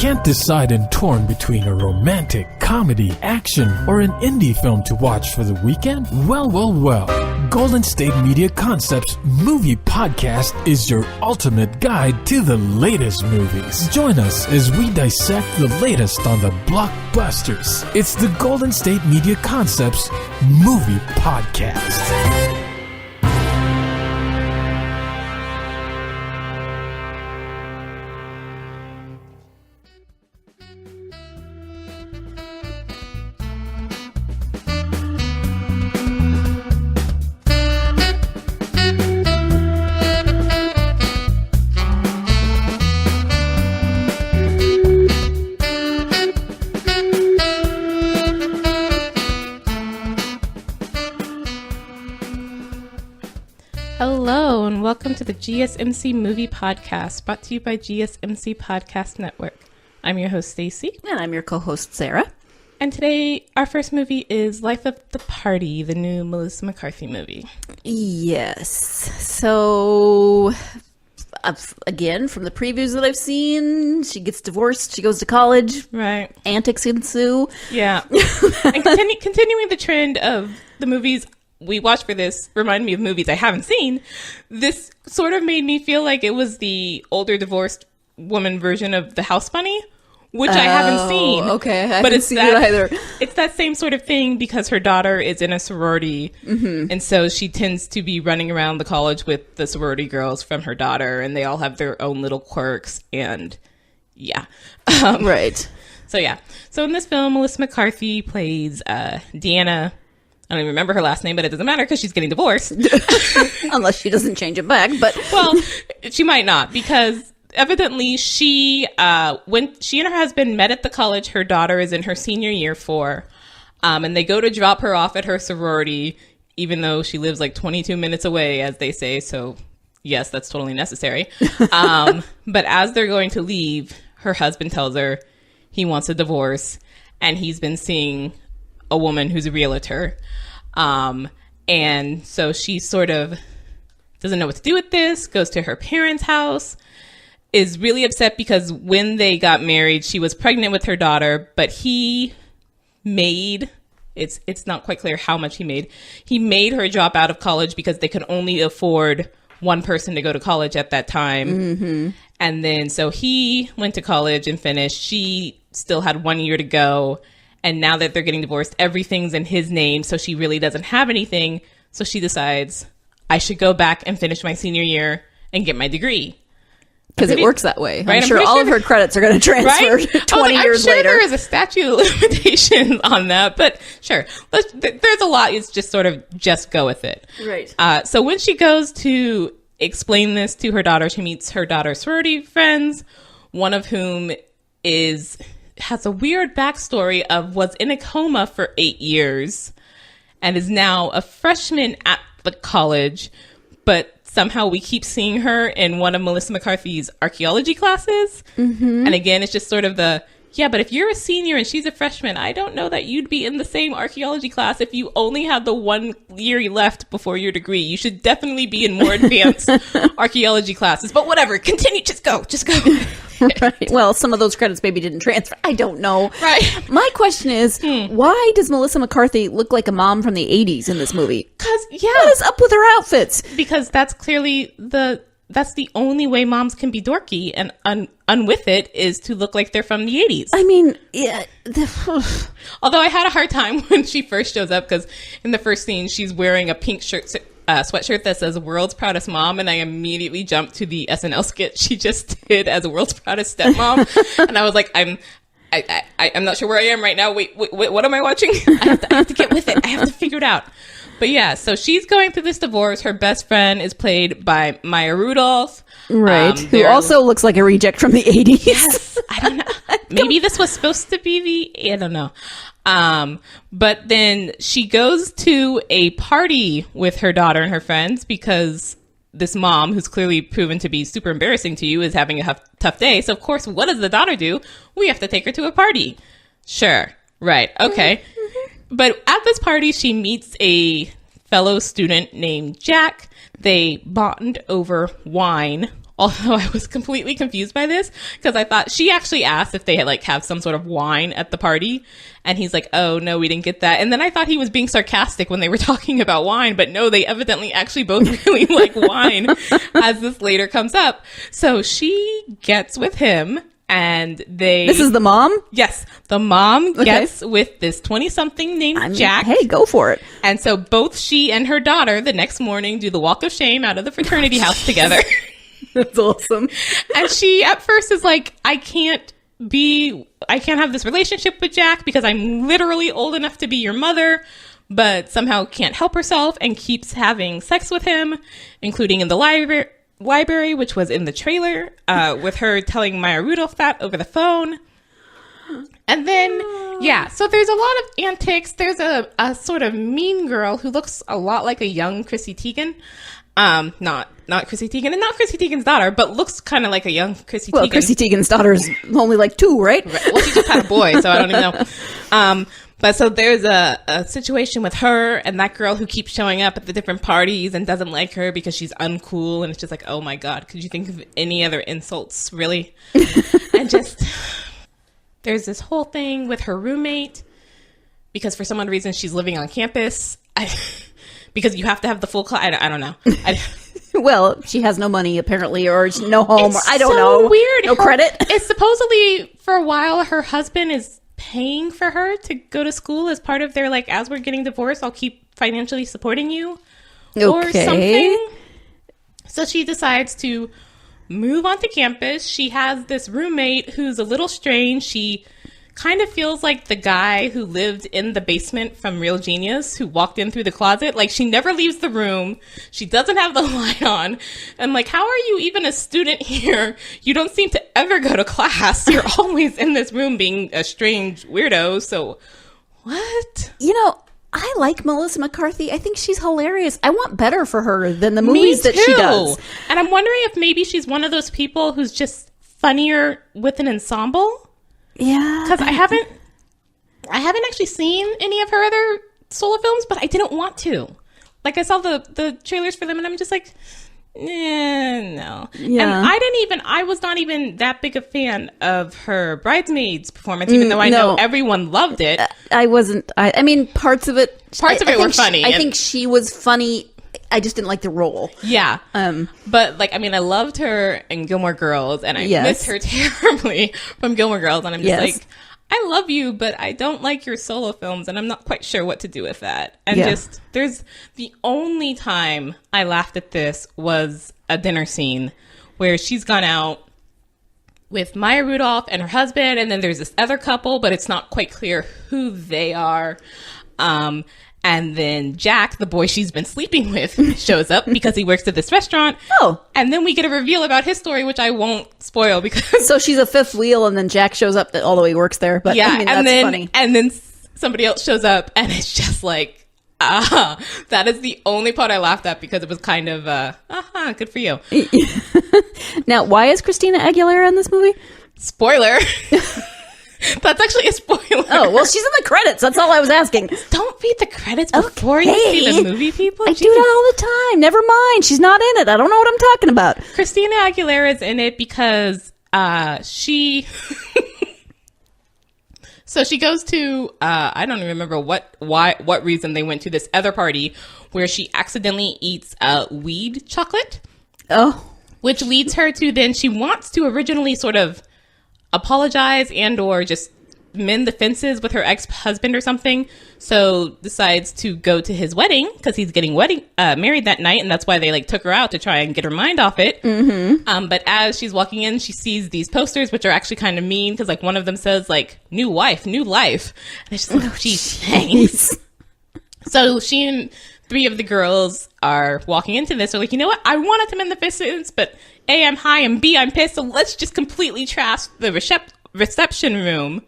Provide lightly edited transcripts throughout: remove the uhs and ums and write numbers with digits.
Can't decide and torn between a romantic, comedy, action, or an indie film to watch for the weekend? Well. Golden State Media Concepts Movie Podcast is your ultimate guide to the latest movies. Join us as we dissect the latest on the blockbusters. It's the Golden State Media Concepts Movie Podcast. Hello, and welcome to the GSMC Movie Podcast, brought to you by GSMC Podcast Network. I'm your host, Staci. And I'm your co-host, Sarah. And today, our first movie is Life of the Party, the new Melissa McCarthy movie. Yes. So, again, from the previews that I've seen, she gets divorced, she goes to college. Right. Antics ensue. Yeah. And continuing the trend of the movies we watched for this remind me of movies I haven't seen. This sort of made me feel like it was the older divorced woman version of The House Bunny, which I haven't seen. Okay, I haven't seen it either. It's that same sort of thing because her daughter is in a sorority, and so she tends to be running around the college with the sorority girls from her daughter, and they all have their own little quirks, and yeah. Right. So yeah. So in this film, Melissa McCarthy plays Deanna. I don't even remember her last name, but it doesn't matter because she's getting divorced. Unless she doesn't change it back, but... Well, she might not, because evidently when she and her husband met at the college her daughter is in her senior year for, and they go to drop her off at her sorority, even though she lives like 22 minutes away, as they say, so yes, that's totally necessary. But as they're going to leave, her husband tells her he wants a divorce, and he's been seeing a woman who's a realtor. And so she sort of doesn't know what to do with this, goes to her parents' house, is really upset because when they got married, she was pregnant with her daughter, but he made, it's not quite clear how much he made her drop out of college because they could only afford one person to go to college at that time. Mm-hmm. And then so he went to college and finished. She still had 1 year to go. And now that they're getting divorced, everything's in his name, so she really doesn't have anything. So she decides, I should go back and finish my senior year and get my degree. Because it works that way. Right? I'm sure all of her credits are going to transfer right? 20 years later. There is a statute of limitations on that, but sure. There's a lot. It's just sort of just go with it. Right. So when she goes to explain this to her daughter, she meets her daughter's sorority friends, one of whom has a weird backstory of was in a coma for 8 years and is now a freshman at the college, but somehow we keep seeing her in one of Melissa McCarthy's archaeology classes. Mm-hmm. And again, it's just sort of but if you're a senior and she's a freshman, I don't know that you'd be in the same archaeology class if you only had the 1 year left before your degree. You should definitely be in more advanced archaeology classes. But whatever, continue, just go. Right. Well, some of those credits maybe didn't transfer. I don't know. Right. My question is, why does Melissa McCarthy look like a mom from the 80s in this movie? What is up with her outfits? Because that's clearly that's the only way moms can be dorky and unwith it is to look like they're from the 80s. I mean, yeah. Although I had a hard time when she first shows up because in the first scene, she's wearing a pink sweatshirt that says World's Proudest Mom, and I immediately jumped to the SNL skit she just did as World's Proudest Stepmom. And I was like, I'm not sure where I am right now. Wait, what am I watching? I have to get with it. I have to figure it out. But yeah, so she's going through this divorce. Her best friend is played by Maya Rudolph. Right. Who also looks like a reject from the 80s. Yes. I don't know. Maybe this was supposed to be I don't know. But then she goes to a party with her daughter and her friends because this mom, who's clearly proven to be super embarrassing to you, is having a tough day. So, of course, what does the daughter do? We have to take her to a party. Sure. Right. Okay. But at this party, she meets a fellow student named Jack. They bond over wine, Although I was completely confused by this because I thought she actually asked if they had like have some sort of wine at the party. And he's like, oh, no, we didn't get that. And then I thought he was being sarcastic when they were talking about wine. But no, they evidently actually both really like wine as this later comes up. So she gets with him and they... This is the mom? Yes. The mom gets with this 20-something named Jack. Hey, go for it. And so both she and her daughter the next morning do the walk of shame out of the fraternity house together. That's awesome. And she at first is like, I can't have this relationship with Jack because I'm literally old enough to be your mother, but somehow can't help herself and keeps having sex with him, including in the library, which was in the trailer, with her telling Maya Rudolph that over the phone. And then, so there's a lot of antics. There's a sort of mean girl who looks a lot like a young Chrissy Teigen. Not Chrissy Teigen and not Chrissy Teigen's daughter, but looks kind of like a young Chrissy Teigen. Well, Chrissy Teigen's daughter's only like 2, right? Well, she just had a boy, so I don't even know. But so there's a situation with her and that girl who keeps showing up at the different parties and doesn't like her because she's uncool. And it's just like, oh my God, could you think of any other insults, really? And just, there's this whole thing with her roommate because for some odd reason she's living on campus. Because you have to have the full class. I don't know. Well, she has no money apparently, or no home. It's I don't so know. Weird. No credit. It's supposedly for a while her husband is paying for her to go to school as part of their like, as we're getting divorced, I'll keep financially supporting you, or something. So she decides to move onto campus. She has this roommate who's a little strange. She kind of feels like the guy who lived in the basement from Real Genius, who walked in through the closet. Like, she never leaves the room. She doesn't have the light on. I'm like, how are you even a student here? You don't seem to ever go to class. You're always in this room being a strange weirdo. So, what? You know, I like Melissa McCarthy. I think she's hilarious. I want better for her than the movies that she does. And I'm wondering if maybe she's one of those people who's just funnier with an ensemble. Yeah, because I haven't actually seen any of her other solo films, but I didn't want to. Like, I saw the trailers for them, and I'm just like, no. Yeah. And I was not even that big a fan of her Bridesmaids performance, even though I know everyone loved it. I wasn't. I mean, parts of it were funny. I think she was funny. I just didn't like the role. Yeah. But, like, I mean, I loved her in Gilmore Girls, and I miss her terribly from Gilmore Girls, and I'm just like, I love you, but I don't like your solo films, and I'm not quite sure what to do with that. And there's the only time I laughed at this was a dinner scene where she's gone out with Maya Rudolph and her husband, and then there's this other couple, but it's not quite clear who they are. And then Jack, the boy she's been sleeping with, shows up because he works at this restaurant. Oh. And then we get a reveal about his story, which I won't spoil because... So she's a fifth wheel and then Jack shows up, although he works there. But I mean, that's funny. And then somebody else shows up and it's just like, that is the only part I laughed at because it was kind of, good for you. Now, why is Christina Aguilera in this movie? Spoiler. That's actually a spoiler. Oh, well, she's in the credits. That's all I was asking. Don't read the credits before you see the movie, people. I do that all the time. Never mind. She's not in it. I don't know what I'm talking about. Christina Aguilera is in it because she... So she goes to, I don't even remember what reason they went to this other party where she accidentally eats weed chocolate. Oh. Which leads her to then she wants to originally sort of apologize and or just mend the fences with her ex-husband or something. So decides to go to his wedding because he's getting married that night. And that's why they like took her out to try and get her mind off it. Mm-hmm. But as she's walking in, she sees these posters, which are actually kind of mean because like one of them says like new wife, new life. And it's just like, geez, thanks. So she and 3 of the girls are walking into this. They're like, you know what? I wanted to mend the fences, but A, I'm high, and B, I'm pissed. So let's just completely trash the reception room.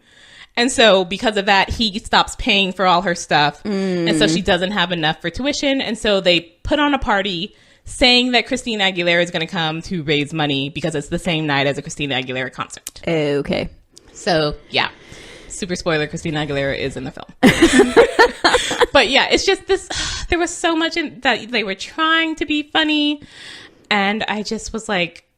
And so because of that, he stops paying for all her stuff. And so she doesn't have enough for tuition. And so they put on a party saying that Christina Aguilera is going to come to raise money because it's the same night as a Christina Aguilera concert. Okay. So, yeah. Super spoiler, Christina Aguilera is in the film. But yeah, it's just this, there was so much in that they were trying to be funny. And I just was like,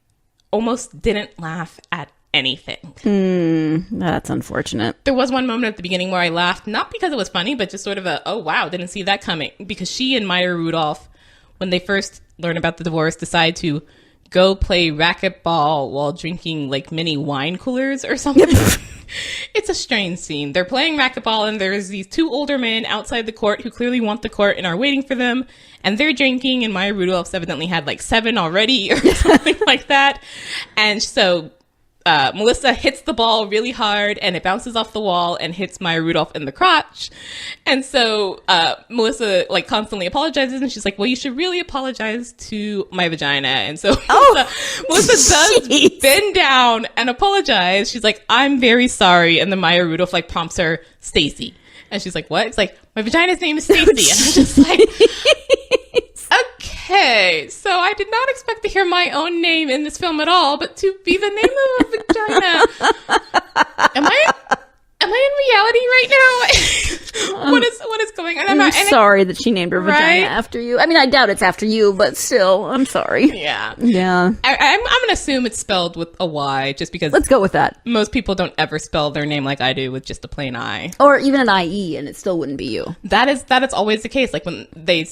almost didn't laugh at anything. That's unfortunate. There was one moment at the beginning where I laughed, not because it was funny, but just sort of oh wow, didn't see that coming. Because she and Maya Rudolph, when they first learn about the divorce, decide to go play racquetball while drinking like mini wine coolers or something. It's a strange scene. They're playing racquetball and there's these two older men outside the court who clearly want the court and are waiting for them. And they're drinking, and Maya Rudolph's evidently had like 7 already or something like that. And so Melissa hits the ball really hard and it bounces off the wall and hits Maya Rudolph in the crotch. And so Melissa like constantly apologizes, and she's like, well, you should really apologize to my vagina. And so Melissa does bend down and apologize. She's like, I'm very sorry. And then Maya Rudolph like prompts her, Staci. And she's like, what? It's like, my vagina's name is Staci. And I'm just like, okay, so I did not expect to hear my own name in this film at all, but to be the name of a vagina. Am I in reality right now? What is going on? I'm sorry that she named her vagina after you. I mean, I doubt it's after you, but still, I'm sorry. Yeah. Yeah. I'm going to assume it's spelled with a Y, just because. Let's go with that. Most people don't ever spell their name like I do with just a plain I. Or even an IE, and it still wouldn't be you. That is always the case. Like when they,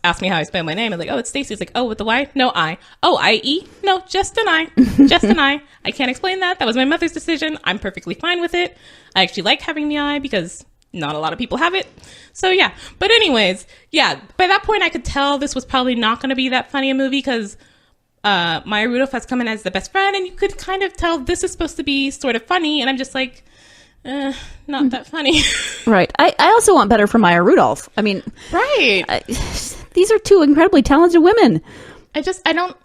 ask me how I spell my name, I'm like, oh, it's Staci. It's like, oh, with the Y? No, I. Oh, IE? No, just an I. Just an I. I can't explain that. That was my mother's decision. I'm perfectly fine with it. I actually like having the I because not a lot of people have it. So yeah. But anyways, yeah, by that point I could tell this was probably not going to be that funny a movie because Maya Rudolph has come in as the best friend, and you could kind of tell this is supposed to be sort of funny, and I'm just like, not that funny. Right. I also want better for Maya Rudolph. I mean, right. These are two incredibly talented women. I don't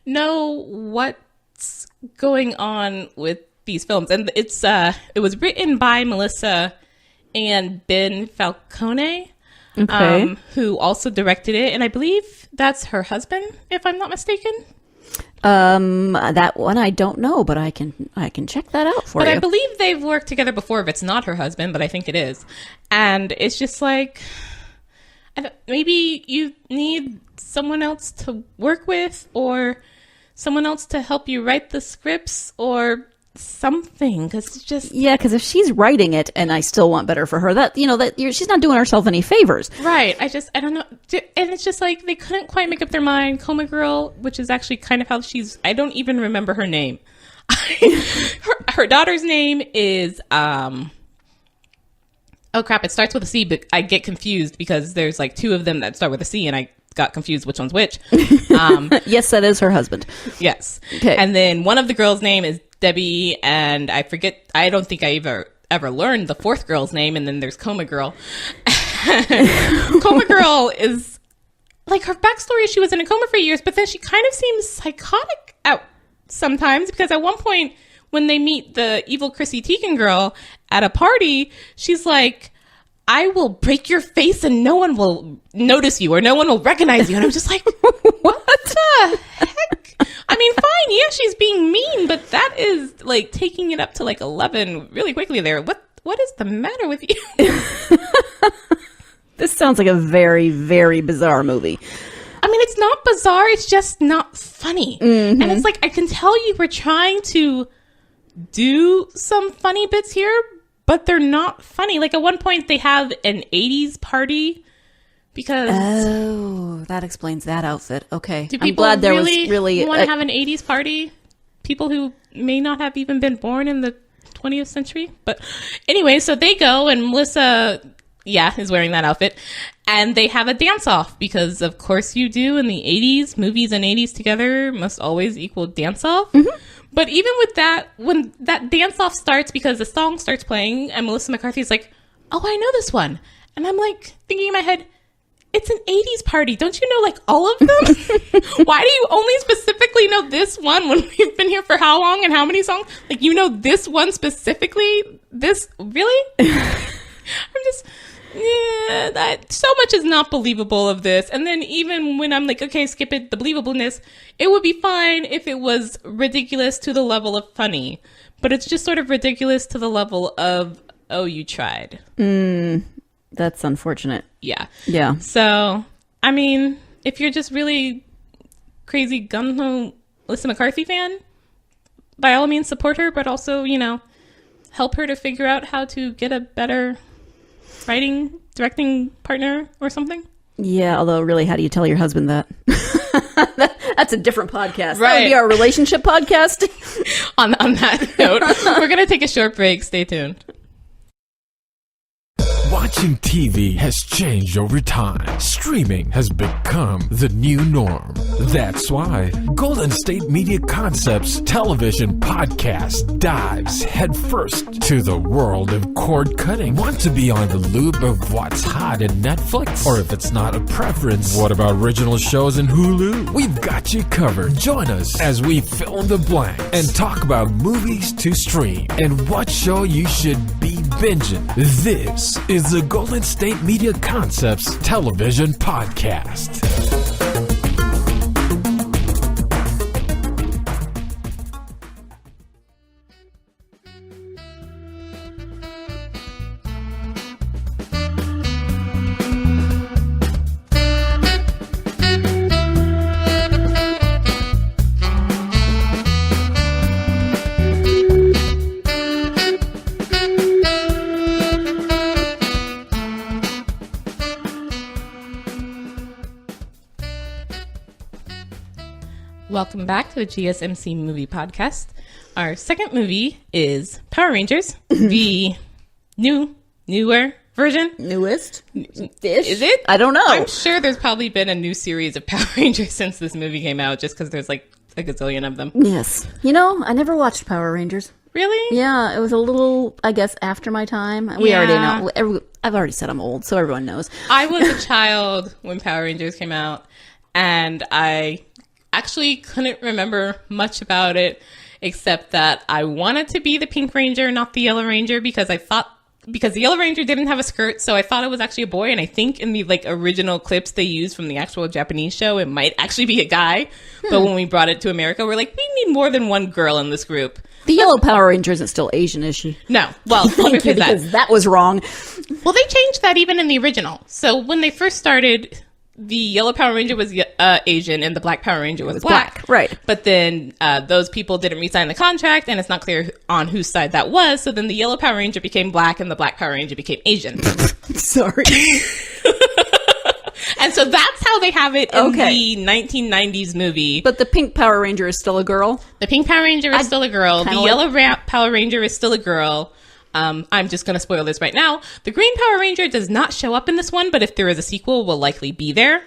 know what's going on with these films, and it was written by Melissa and Ben Falcone, who also directed it, and I believe that's her husband, if I'm not mistaken. That one I don't know, but I can check that out for you. But I believe they've worked together before. If it's not her husband, but I think it is, and it's just like, maybe you need someone else to work with, or someone else to help you write the scripts, or something, because it's just because if she's writing it and I still want better for her, she's not doing herself any favors, right? I don't know, and it's just like they couldn't quite make up their mind. Coma Girl, which is actually kind of how I don't even remember her name. her daughter's name is oh crap, it starts with a C, but I get confused because there's like 2 of them that start with a C, and I got confused which one's which. Yes, that is her husband. Yes. Okay. And then one of the girls' name is Debbie, and I forget, I don't think I ever learned the 4th girl's name, and then there's Coma Girl. Coma Girl is, like, her backstory, she was in a coma for years, but then she kind of seems psychotic out sometimes, because at one point, when they meet the evil Chrissy Teigen girl at a party, she's like, I will break your face and no one will notice you, or no one will recognize you. And I'm just like, what the heck? I mean, fine, yeah, she's being mean, but that is like taking it up to like 11 really quickly there. What is the matter with you? This sounds like a very, very bizarre movie. I mean, it's not bizarre, it's just not funny. Mm-hmm. And it's like, I can tell you were trying to do some funny bits here, but they're not funny. Like at one point they have an 80s party because... Oh, that explains that outfit. Okay. Do people want to have an 80s party? People who may not have even been born in the 20th century? But anyway, so they go and Melissa, is wearing that outfit. And they have a dance-off because of course you do in the 80s. Movies and 80s together must always equal dance-off. Mm-hmm. But even with that, when that dance-off starts, because the song starts playing, and Melissa McCarthy's like, oh, I know this one. And I'm like, thinking in my head, it's an 80s party. Don't you know, like, all of them? Why do you only specifically know this one when we've been here for how long and how many songs? Like, you know this one specifically? This, really? I'm just... Yeah, that so much is not believable of this. And then even when I'm like, okay, skip it, the believableness, it would be fine if it was ridiculous to the level of funny. But it's just sort of ridiculous to the level of, oh, you tried. That's unfortunate. Yeah. Yeah. So, I mean, if you're just really crazy gung-ho Melissa McCarthy fan, by all means support her, but also, you know, help her to figure out how to get a better writing, directing partner or something. Yeah, although really, how do you tell your husband that? That's a different podcast. That Right. would be our relationship podcast. On that note, we're going to take a short break. Stay tuned. Watching TV has changed over time. Streaming has become the new norm. That's why Golden State Media Concepts television podcast dives headfirst to the world of cord cutting. Want to be on the loop of what's hot in Netflix? Or if it's not a preference, what about original shows in Hulu? We've got you covered. Join us as we fill in the blank and talk about movies to stream and what show you should be binging. This is the Golden State Media Concepts television podcast. Welcome back to the GSMC movie podcast. Our second movie is Power Rangers, the newer version. Newest? Is it? I don't know. I'm sure there's probably been a new series of Power Rangers since this movie came out, just because there's like a gazillion of them. Yes. You know, I never watched Power Rangers. Really? Yeah, it was a little, I guess, after my time. We already know. I've already said I'm old, so everyone knows. I was a child when Power Rangers came out, and I actually couldn't remember much about it, except that I wanted to be the Pink Ranger, not the Yellow Ranger, because the Yellow Ranger didn't have a skirt, so I thought it was actually a boy, and I think in the like original clips they used from the actual Japanese show, it might actually be a guy. But when we brought it to America, we're like, we need more than one girl in this group. The Yellow Power Ranger isn't still Asian, is she? No. Well, let me Thank you, rephrase that. because that was wrong. Well, they changed that even in the original. So when they first started, the Yellow Power Ranger was Asian and the Black Power Ranger was black. Right. But then those people didn't re-sign the contract, and it's not clear on whose side that was. So then the Yellow Power Ranger became black and the Black Power Ranger became Asian. Sorry. And so that's how they have it in the 1990s movie. But the Pink Power Ranger is still a girl? The Pink Power Ranger is still a girl. The Yellow Power Ranger is still a girl. I'm just going to spoil this right now. The Green Power Ranger does not show up in this one, but if there is a sequel, will likely be there.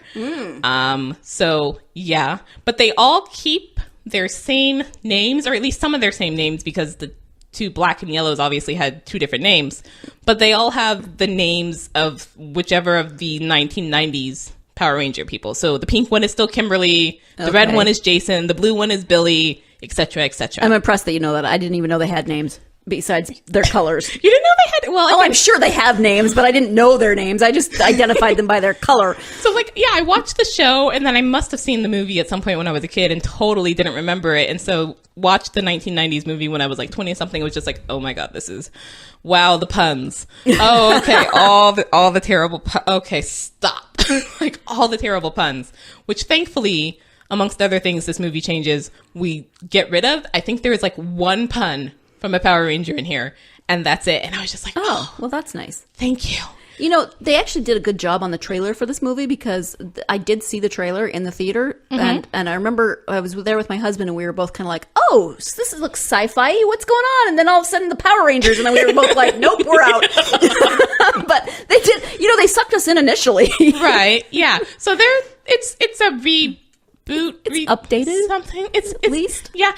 So, yeah. But they all keep their same names, or at least some of their same names, because the two black and yellows obviously had two different names. But they all have the names of whichever of the 1990s Power Ranger people. So the pink one is still Kimberly, the red one is Jason, the blue one is Billy, etc., etc. I'm impressed that you know that. I didn't even know they had names besides their colors. You didn't know they had... Well, I'm sure they have names, but I didn't know their names. I just identified them by their color. So, like, yeah, I watched the show, and then I must have seen the movie at some point when I was a kid and totally didn't remember it. And so watched the 1990s movie when I was like 20-something. It was just like, oh my God, this is... Wow, the puns. Oh, okay, all the terrible... Okay, stop. Like, all the terrible puns. Which, thankfully, amongst other things this movie changes, we get rid of. I think there is, like, one pun from a Power Ranger in here, and that's it. And I was just like, oh, well, that's nice. Thank you. You know, they actually did a good job on the trailer for this movie, because I did see the trailer in the theater, and I remember I was there with my husband, and we were both kind of like, oh, so this looks sci-fi, what's going on? And then all of a sudden the Power Rangers, and then we were both like, nope, we're out. But they did, you know, they sucked us in initially. Right, yeah. So it's a reboot. It's updated? Something. It's at least? Yeah,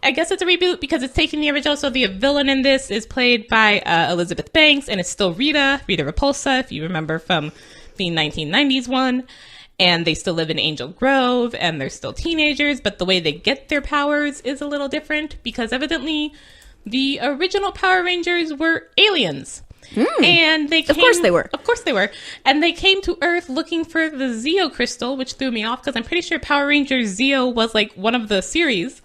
I guess it's a reboot because it's taking the original. So the villain in this is played by Elizabeth Banks, and it's still Rita Repulsa, if you remember from the 1990s one. And they still live in Angel Grove, and they're still teenagers, but the way they get their powers is a little different, because evidently the original Power Rangers were aliens. And they came, Of course they were. Of course they were. And they came to Earth looking for the Zeo crystal, which threw me off because I'm pretty sure Power Rangers Zeo was like one of the series.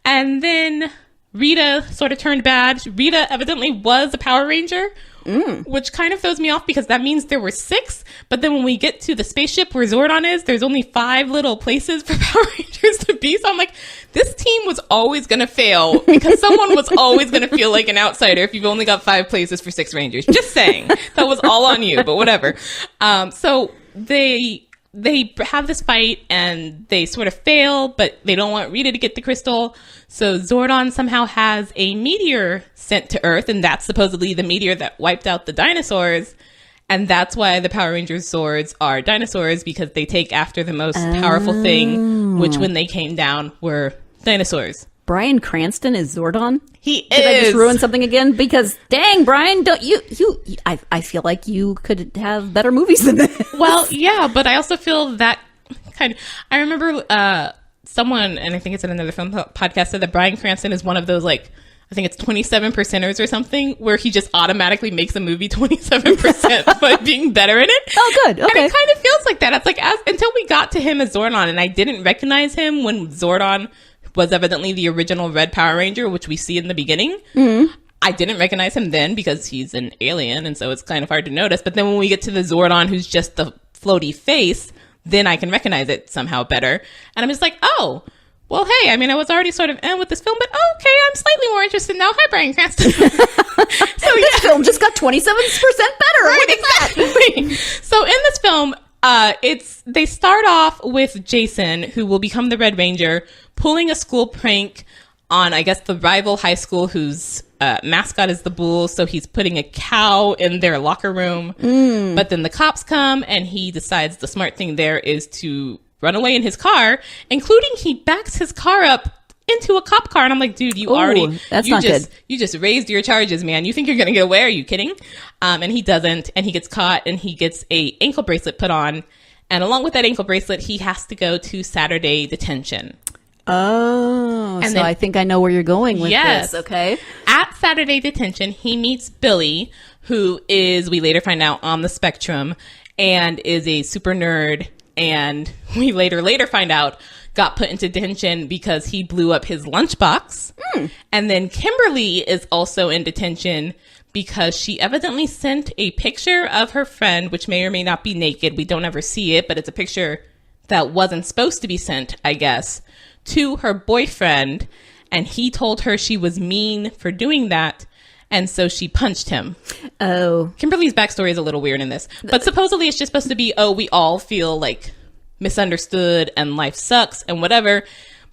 And then Rita sort of turned bad. Rita evidently was a Power Ranger, which kind of throws me off because that means there were 6. But then when we get to the spaceship where Zordon is, there's only 5 little places for Power Rangers to be. So I'm like, this team was always going to fail because someone was always going to feel like an outsider if you've only got 5 places for 6 Rangers. Just saying. That was all on you, but whatever. So they have this fight and they sort of fail, but they don't want Rita to get the crystal. So Zordon somehow has a meteor sent to Earth, and that's supposedly the meteor that wiped out the dinosaurs. And that's why the Power Rangers Zords are dinosaurs, because they take after the most powerful thing, which when they came down were dinosaurs. Bryan Cranston is Zordon? He is. Did I just ruin something again? Because dang, Brian, don't I feel like you could have better movies than this. Well, yeah, but I also feel that I remember someone, and I think it's in another film podcast, said that Bryan Cranston is one of those, like, I think it's 27%ers or something, where he just automatically makes a movie 27% by being better in it. Oh, good. Okay. And it kind of feels like that. It's like, until we got to him as Zordon, and I didn't recognize him when Zordon was evidently the original Red Power Ranger, which we see in the beginning. Mm-hmm. I didn't recognize him then because he's an alien, and so it's kind of hard to notice. But then when we get to the Zordon who's just the floaty face, then I can recognize it somehow better. And I'm just like, oh, well, hey, I mean, I was already sort of with this film, but okay, I'm slightly more interested now. Hi, Bryan Cranston. So this film just got 27% better. Right, exactly. So in this film, they start off with Jason, who will become the Red Ranger, pulling a school prank on, I guess, the rival high school whose mascot is the bull. So he's putting a cow in their locker room. But then the cops come and he decides the smart thing there is to run away in his car, including he backs his car up into a cop car. And I'm like, dude, good. You just raised your charges, man. You think you're going to get away? Are you kidding? And he doesn't. And he gets caught and he gets a ankle bracelet put on. And along with that ankle bracelet, he has to go to Saturday detention. Oh, and so then, I think I know where you're going with this. Okay. At Saturday detention, he meets Billy, who is, we later find out, on the spectrum and is a super nerd. And we later find out got put into detention because he blew up his lunchbox. And then Kimberly is also in detention because she evidently sent a picture of her friend, which may or may not be naked. We don't ever see it, but it's a picture that wasn't supposed to be sent, I guess, to her boyfriend. And he told her she was mean for doing that. And so she punched him. Oh. Kimberly's backstory is a little weird in this. But supposedly it's just supposed to be, we all feel like misunderstood and life sucks and whatever.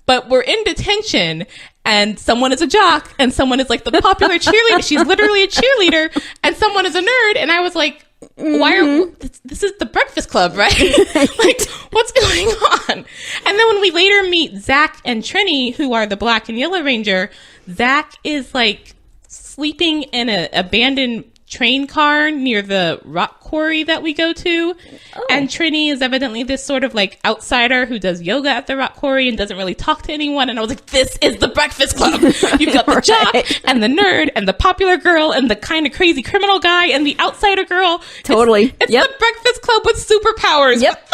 But we're in detention and someone is a jock and someone is like the popular cheerleader. She's literally a cheerleader and someone is a nerd. And I was like, this is the Breakfast Club, right? Like, what's going on? And then when we later meet Zach and Trini, who are the Black and Yellow Ranger, Zach is like sleeping in an abandoned train car near the rock quarry that we go to. Oh. And Trini is evidently this sort of like outsider who does yoga at the rock quarry and doesn't really talk to anyone. And I was like, this is the Breakfast Club. You've got the jock and the nerd and the popular girl and the kind of crazy criminal guy and the outsider girl. Totally. It's the Breakfast Club with superpowers. Yep.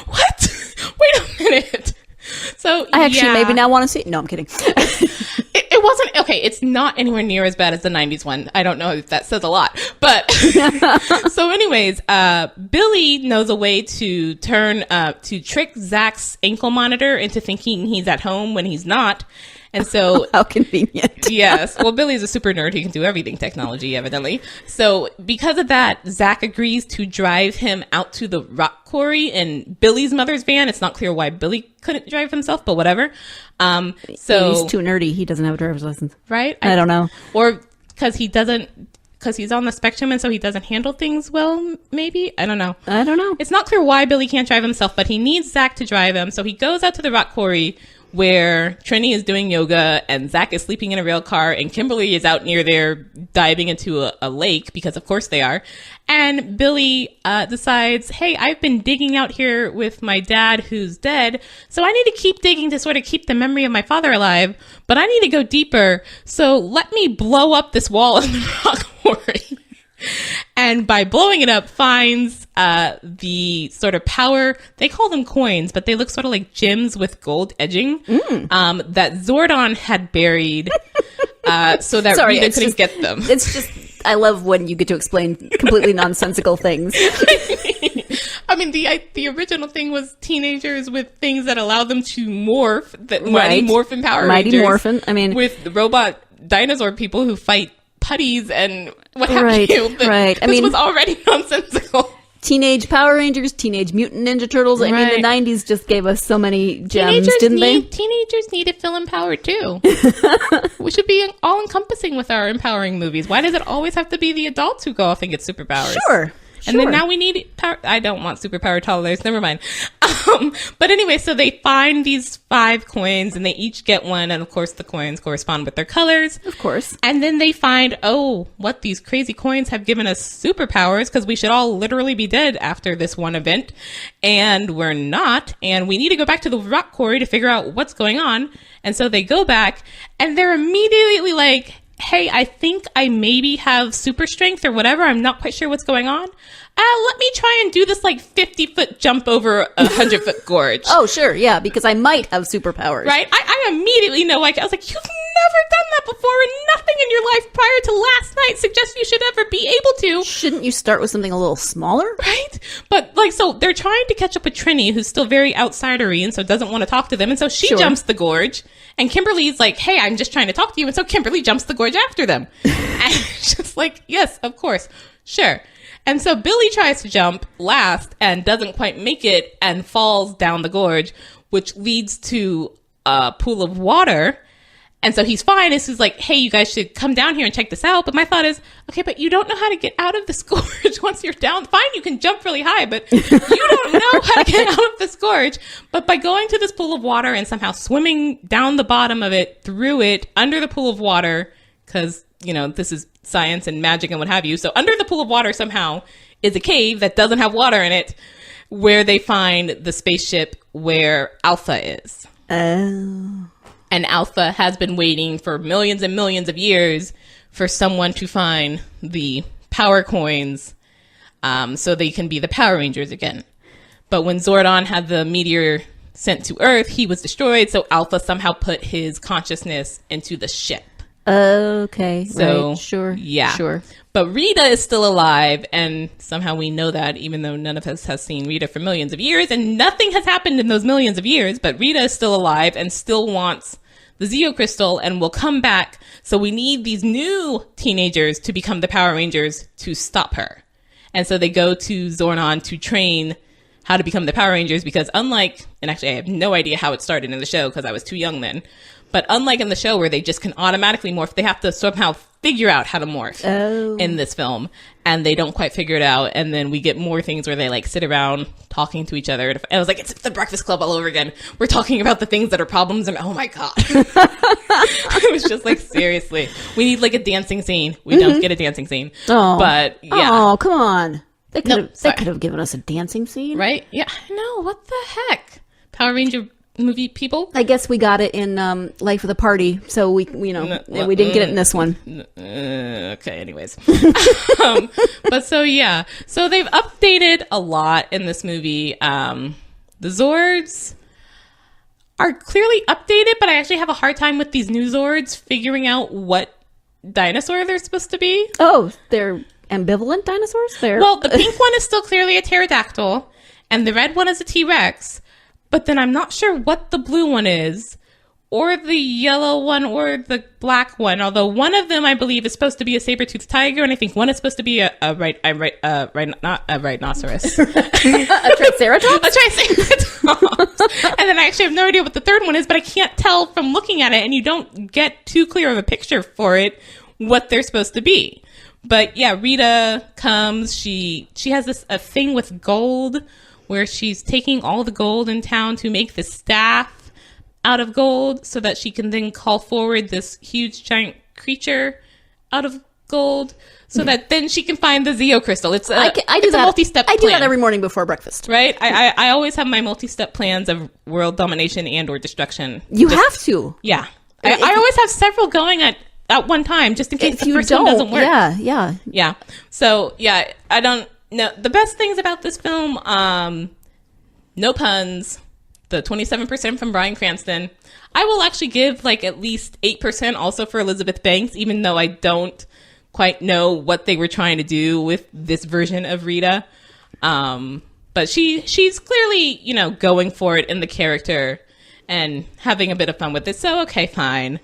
What? Wait a minute. So I actually maybe now want to see. No, I'm kidding. It wasn't okay. It's not anywhere near as bad as the 90s one. I don't know if that says a lot, but so anyways, Billy knows a way to trick Zach's ankle monitor into thinking he's at home when he's not. And so how convenient. Yes. Well, Billy's a super nerd. He can do everything technology, evidently. So because of that, Zach agrees to drive him out to the rock quarry in Billy's mother's van. It's not clear why Billy couldn't drive himself, but whatever. So he's too nerdy. He doesn't have a driver's license. Right? I don't know. Or because he's on the spectrum and so he doesn't handle things well, maybe? I don't know. It's not clear why Billy can't drive himself, but he needs Zach to drive him. So he goes out to the rock quarry where Trini is doing yoga and Zach is sleeping in a rail car and Kimberly is out near there diving into a lake because of course they are. And Billy decides, hey, I've been digging out here with my dad who's dead, so I need to keep digging to sort of keep the memory of my father alive, but I need to go deeper, so let me blow up this wall in the rock quarry. And by blowing it up, finds the sort of power, they call them coins, but they look sort of like gems with gold edging, that Zordon had buried so that Sorry, Rita it's couldn't just- get them. It's just, I love when you get to explain completely nonsensical things. I mean, the original thing was teenagers with things that allow them to morph, that Mighty Right. Morphin Power Mighty Rangers. Morphin, I mean- with the robot dinosaur people who fight putties and what have Right, you. right. I This mean- was already nonsensical. Teenage Power Rangers, Teenage Mutant Ninja Turtles. I mean, Right. the 90s just gave us so many gems, didn't they? Teenagers need to feel empowered too. We should be all encompassing with our empowering movies. Why does it always have to be the adults who go off and get superpowers? Sure. And then now we need power. I don't want superpower toddlers. Never mind. But anyway, so they find these 5 coins and they each get one. And of course, the coins correspond with their colors. Of course. And then they find, what these crazy coins have given us superpowers because we should all literally be dead after this one event. And we're not. And we need to go back to the rock quarry to figure out what's going on. And so they go back and they're immediately like, hey, I think I maybe have super strength or whatever. I'm not quite sure what's going on. Let me try and do this like 50-foot jump over a 100-foot gorge. Oh, sure. Yeah, because I might have superpowers. Right? I immediately know, like, I was like, you've never done that before and nothing in your life prior to last night suggests you should ever be able to. Shouldn't you start with something a little smaller? Right? But, like, so they're trying to catch up with Trini, who's still very outsidery and so doesn't want to talk to them. And so she Sure. jumps the gorge. And Kimberly's like, hey, I'm just trying to talk to you. And so Kimberly jumps the gorge after them. And it's just like, yes, of course. Sure. And so Billy tries to jump last and doesn't quite make it and falls down the gorge, which leads to a pool of water. And so he's fine. He's like, hey, you guys should come down here and check this out. But my thought is, okay, but you don't know how to get out of this gorge once you're down. Fine, you can jump really high, but you don't know how to get out of this gorge. But by going to this pool of water and somehow swimming down the bottom of it, through it, under the pool of water, because, you know, this is science and magic and what have you. So under the pool of water somehow is a cave that doesn't have water in it, where they find the spaceship where Alpha is. Oh. And Alpha has been waiting for millions and millions of years for someone to find the power coins so they can be the Power Rangers again. But when Zordon had the meteor sent to Earth, he was destroyed. So Alpha somehow put his consciousness into the ship. Okay. So, right. Sure. Yeah. Sure. But Rita is still alive, and somehow we know that, even though none of us has seen Rita for millions of years, and nothing has happened in those millions of years, but Rita is still alive and still wants the Zeo Crystal and will come back. So we need these new teenagers to become the Power Rangers to stop her. And so they go to Zordon to train how to become the Power Rangers, because unlike, and actually I have no idea how it started in the show because I was too young then, but unlike in the show where they just can automatically morph, they have to somehow figure out how to morph in this film. And they don't quite figure it out. And then we get more things where they like sit around talking to each other. And I was like, it's the Breakfast Club all over again. We're talking about the things that are problems. And oh my God. It was just like, seriously, we need like a dancing scene. We don't get a dancing scene. Oh. But yeah. Oh, come on. They could sorry. have given us a dancing scene. Right? Yeah. I know. What the heck? Power Ranger movie people? I guess we got it in Life of the Party, so we we didn't get it in this one. Okay, anyways. But so, yeah. So they've updated a lot in this movie. The Zords are clearly updated, but I actually have a hard time with these new Zords figuring out what dinosaur they're supposed to be. Oh, they're ambivalent dinosaurs? Well, the pink one is still clearly a pterodactyl, and the red one is a T-Rex. But then I'm not sure what the blue one is, or the yellow one, or the black one. Although one of them, I believe, is supposed to be a saber-toothed tiger, and I think one is supposed to be not a rhinoceros. a triceratops? A triceratops. And then I actually have no idea what the third one is, but I can't tell from looking at it, and you don't get too clear of a picture for it, what they're supposed to be. But yeah, Rita comes. She has a thing with gold, where she's taking all the gold in town to make the staff out of gold so that she can then call forward this huge giant creature out of gold so that then she can find the Zeo Crystal. It's a multi-step plan. I do that every morning before breakfast. Right? I always have my multi-step plans of world domination and or destruction. You have to. Yeah. I always have several going at one time just in case the first one doesn't work. Yeah. So, yeah, I don't know. The best things about this film, no puns, the 27% from Bryan Cranston. I will actually give like at least 8% also for Elizabeth Banks, even though I don't quite know what they were trying to do with this version of Rita. But she's clearly, you know, going for it in the character and having a bit of fun with it. So, okay, fine.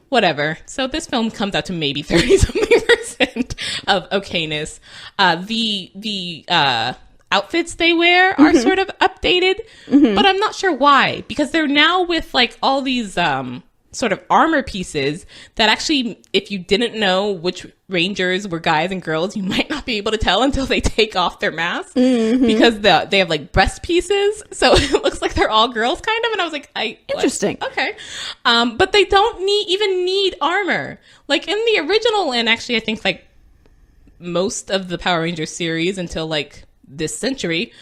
Whatever. So this film comes out to maybe 30-something% of okayness. The outfits they wear are sort of updated, but I'm not sure why. Because they're now with like all these sort of armor pieces that actually, if you didn't know which Rangers were guys and girls, you might not be able to tell until they take off their masks because they have like breast pieces. So it looks like they're all girls kind of. And I was like, interesting. What? Okay. But they don't even need armor. Like in the original, and actually I think like most of the Power Rangers series until like this century,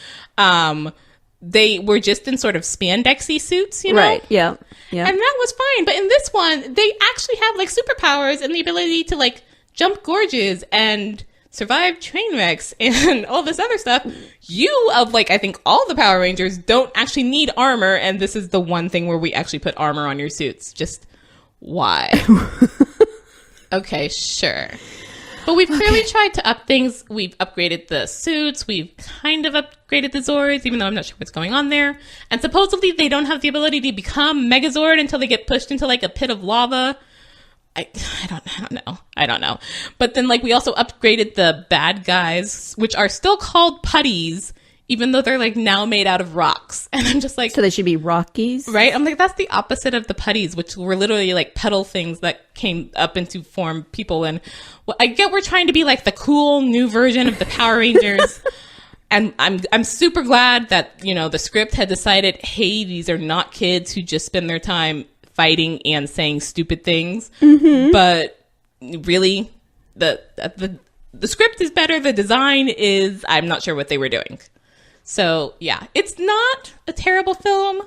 they were just in sort of spandexy suits, you know? Right, yeah. And that was fine. But in this one, they actually have like superpowers and the ability to like jump gorges and survive train wrecks and all this other stuff. You, of like, I think all the Power Rangers, don't actually need armor. And this is the one thing where we actually put armor on your suits. Just why? Okay, sure. But we've clearly tried to up things. We've upgraded the suits. We've kind of upgraded the Zords, even though I'm not sure what's going on there. And supposedly they don't have the ability to become Megazord until they get pushed into like a pit of lava. I don't know. But then like we also upgraded the bad guys, which are still called putties, even though they're like now made out of rocks. And I'm just like, so they should be Rockies, right? I'm like, that's the opposite of the putties, which were literally like petal things that came up into form people. And well, I get we're trying to be like the cool new version of the Power Rangers. And I'm super glad that, you know, the script had decided, hey, these are not kids who just spend their time fighting and saying stupid things. But really, the script is better. The design is, I'm not sure what they were doing. So, yeah, it's not a terrible film.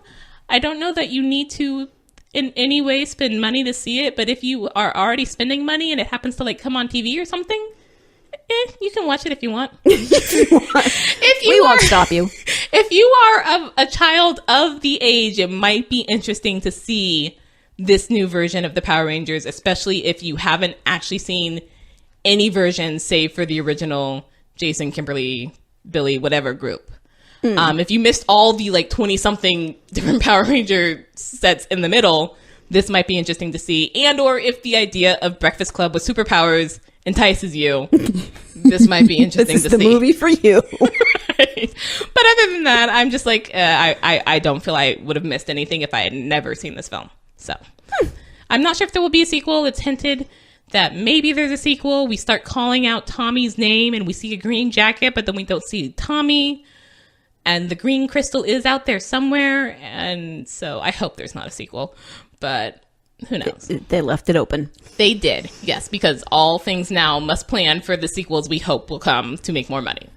I don't know that you need to in any way spend money to see it, but if you are already spending money and it happens to like come on TV or something, you can watch it if you want. We won't stop you. If you are a child of the age, it might be interesting to see this new version of the Power Rangers, especially if you haven't actually seen any version save for the original Jason, Kimberly, Billy, whatever group. If you missed all the like 20-something different Power Ranger sets in the middle, this might be interesting to see. And or if the idea of Breakfast Club with superpowers entices you, this might be interesting to see. This is the movie for you. Right. But other than that, I'm just like, I don't feel I would have missed anything if I had never seen this film. So I'm not sure if there will be a sequel. It's hinted that maybe there's a sequel. We start calling out Tommy's name and we see a green jacket, but then we don't see Tommy. And the green crystal is out there somewhere. And so I hope there's not a sequel. But who knows? They left it open. They did, yes, because all things now must plan for the sequels we hope will come to make more money.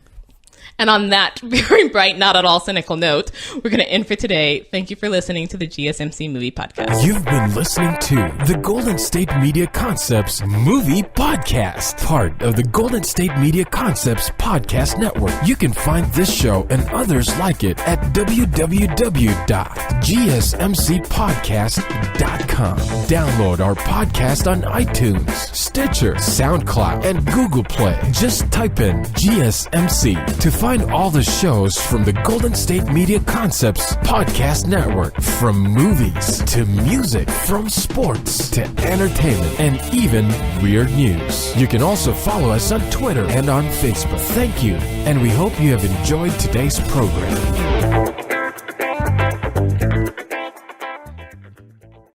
And on that very bright, not at all cynical note, we're going to end for today. Thank you for listening to the GSMC Movie Podcast. You've been listening to the Golden State Media Concepts Movie Podcast, part of the Golden State Media Concepts Podcast Network. You can find this show and others like it at www.gsmcpodcast.com. Download our podcast on iTunes, Stitcher, SoundCloud, and Google Play. Just type in GSMC to find all the shows from the Golden State Media Concepts Podcast Network. From movies to music, from sports to entertainment, and even weird news. You can also follow us on Twitter and on Facebook. Thank you, and we hope you have enjoyed today's program.